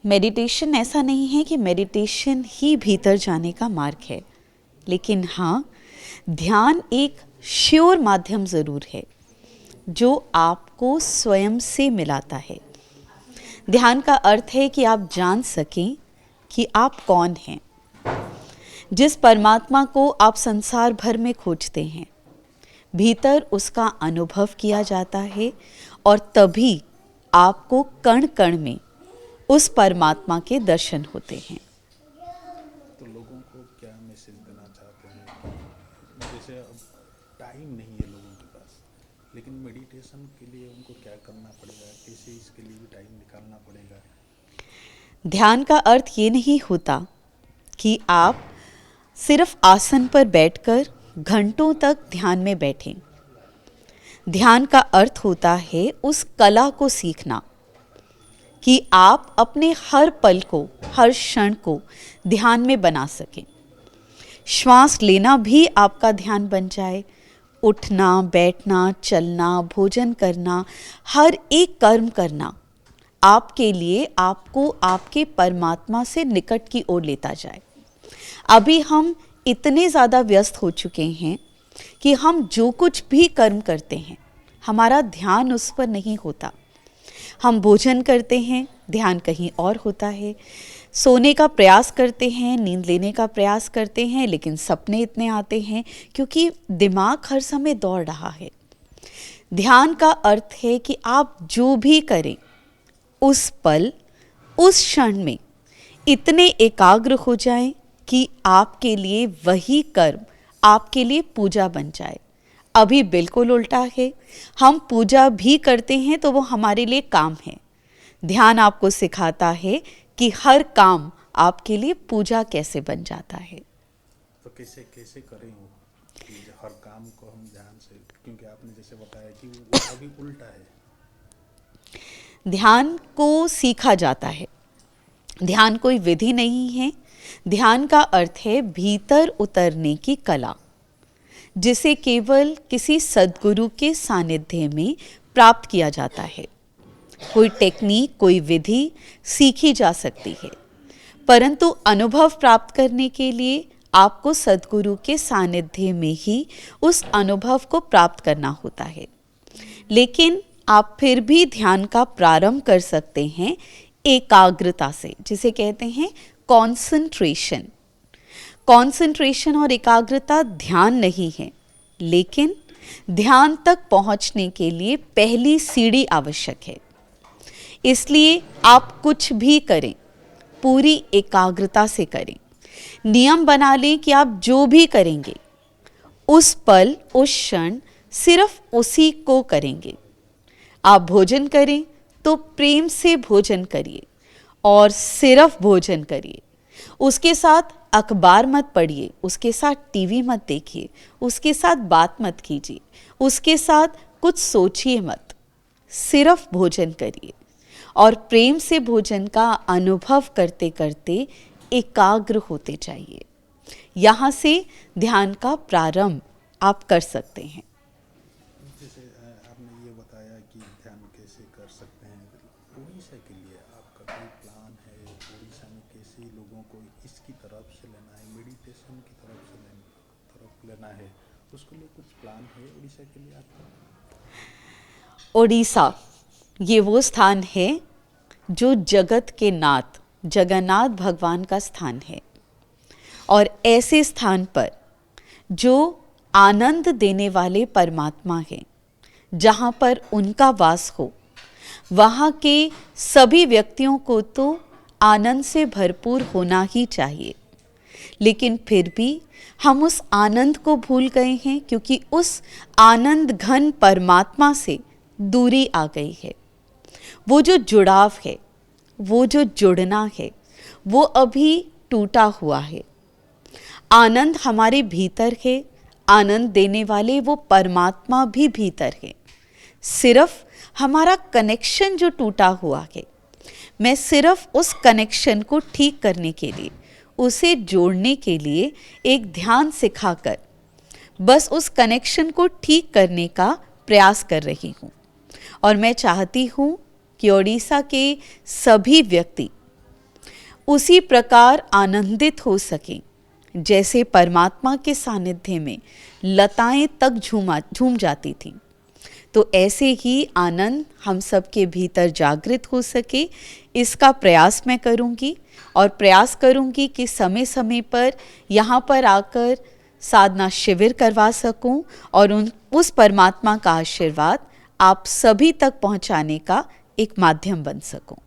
Meditation ऐसा नहीं है कि मेडिटेशन ही भीतर जाने का मार्ग है, लेकिन हाँ, ध्यान एक श्योर माध्यम ज़रूर है जो आपको स्वयं से मिलाता है। ध्यान का अर्थ है कि आप जान सकें कि आप कौन हैं। जिस परमात्मा को आप संसार भर में खोजते हैं, भीतर उसका अनुभव किया जाता है और तभी आपको कण कण में उस परमात्मा के दर्शन होते हैं। तो लोगों को क्या मैसेज देना चाहते हैं? जैसे अब टाइम नहीं है लोगों के पास, लेकिन मेडिटेशन के लिए उनको क्या करना पड़ेगा, कैसे इसके लिए भी टाइम निकालना पड़ेगा? ध्यान का अर्थ ये नहीं होता कि आप सिर्फ आसन पर बैठकर घंटों तक ध्यान में बैठें। ध्यान का अर्थ होता है उस कला को सीखना कि आप अपने हर पल को, हर क्षण को ध्यान में बना सकें। श्वास लेना भी आपका ध्यान बन जाए। उठना, बैठना, चलना, भोजन करना, हर एक कर्म करना आपके लिए आपको आपके परमात्मा से निकट की ओर लेता जाए। अभी हम इतने ज़्यादा व्यस्त हो चुके हैं कि हम जो कुछ भी कर्म करते हैं, हमारा ध्यान उस पर नहीं होता। हम भोजन करते हैं, ध्यान कहीं और होता है। सोने का प्रयास करते हैं, नींद लेने का प्रयास करते हैं, लेकिन सपने इतने आते हैं क्योंकि दिमाग हर समय दौड़ रहा है। ध्यान का अर्थ है कि आप जो भी करें, उस पल, उस क्षण में इतने एकाग्र हो जाएं कि आपके लिए वही कर्म आपके लिए पूजा बन जाए। अभी बिल्कुल उल्टा है, हम पूजा भी करते हैं तो वो हमारे लिए काम है। ध्यान आपको सिखाता है कि हर काम आपके लिए पूजा कैसे बन जाता है। तो कैसे कैसे करें वो कि हर काम को हम ध्यान से, क्योंकि आपने जैसे बताया कि वो अभी उल्टा है। ध्यान को सीखा जाता है। ध्यान कोई विधि नहीं है। ध्यान का अर्थ है भीतर उतरने की कला, जिसे केवल किसी सद्गुरु के सानिध्य में प्राप्त किया जाता है। कोई टेक्निक, कोई विधि सीखी जा सकती है, परंतु अनुभव प्राप्त करने के लिए आपको सद्गुरु के सानिध्य में ही उस अनुभव को प्राप्त करना होता है। लेकिन आप फिर भी ध्यान का प्रारंभ कर सकते हैं एकाग्रता से, जिसे कहते हैं कॉन्सेंट्रेशन। कॉन्सेंट्रेशन और एकाग्रता ध्यान नहीं है, लेकिन ध्यान तक पहुंचने के लिए पहली सीढ़ी आवश्यक है। इसलिए आप कुछ भी करें, पूरी एकाग्रता से करें। नियम बना लें कि आप जो भी करेंगे, उस पल, उस क्षण सिर्फ उसी को करेंगे। आप भोजन करें तो प्रेम से भोजन करिए और सिर्फ भोजन करिए। उसके साथ अखबार मत पढ़िए, उसके साथ टीवी मत देखिए, उसके साथ बात मत कीजिए, उसके साथ कुछ सोचिए मत। सिर्फ भोजन करिए और प्रेम से भोजन का अनुभव करते करते एकाग्र होते जाइए। यहाँ से ध्यान का प्रारंभ आप कर सकते हैं। जैसे आपने ये बताया कि ध्यान कैसे कर सकते हैं, उड़ीसा के लिए आपका कोई प्लान है? उड़ीसा में कैसे लोगों को इसकी तरफ से लेना है, मेडिटेशन की तरफ लेना है, उसके लिए कुछ प्लान है उड़ीसा के लिए आपका? उड़ीसा ये वो स्थान है जो जगत के नाथ जगन्नाथ भगवान का स्थान है, और ऐसे स्थान पर जो आनंद देने वाले परमात्मा हैं, जहाँ पर उनका वास हो, वहाँ के सभी व्यक्तियों को तो आनंद से भरपूर होना ही चाहिए। लेकिन फिर भी हम उस आनंद को भूल गए हैं, क्योंकि उस आनंद घन परमात्मा से दूरी आ गई है। वो जो जुड़ाव है, वो जो जुड़ना है, वो अभी टूटा हुआ है। आनंद हमारे भीतर है, आनंद देने वाले वो परमात्मा भी भीतर है। सिर्फ हमारा कनेक्शन जो टूटा हुआ है, मैं सिर्फ उस कनेक्शन को ठीक करने के लिए, उसे जोड़ने के लिए एक ध्यान सिखाकर बस उस कनेक्शन को ठीक करने का प्रयास कर रही हूँ। और मैं चाहती हूँ कि ओडिशा के सभी व्यक्ति उसी प्रकार आनंदित हो सकें जैसे परमात्मा के सानिध्य में लताएं तक झूम जाती थीं। तो ऐसे ही आनंद हम सबके भीतर जागृत हो सके, इसका प्रयास मैं करूंगी और प्रयास करूंगी कि समय समय पर यहाँ पर आकर साधना शिविर करवा सकूं और उस परमात्मा का आशीर्वाद आप सभी तक पहुँचाने का एक माध्यम बन सकूं।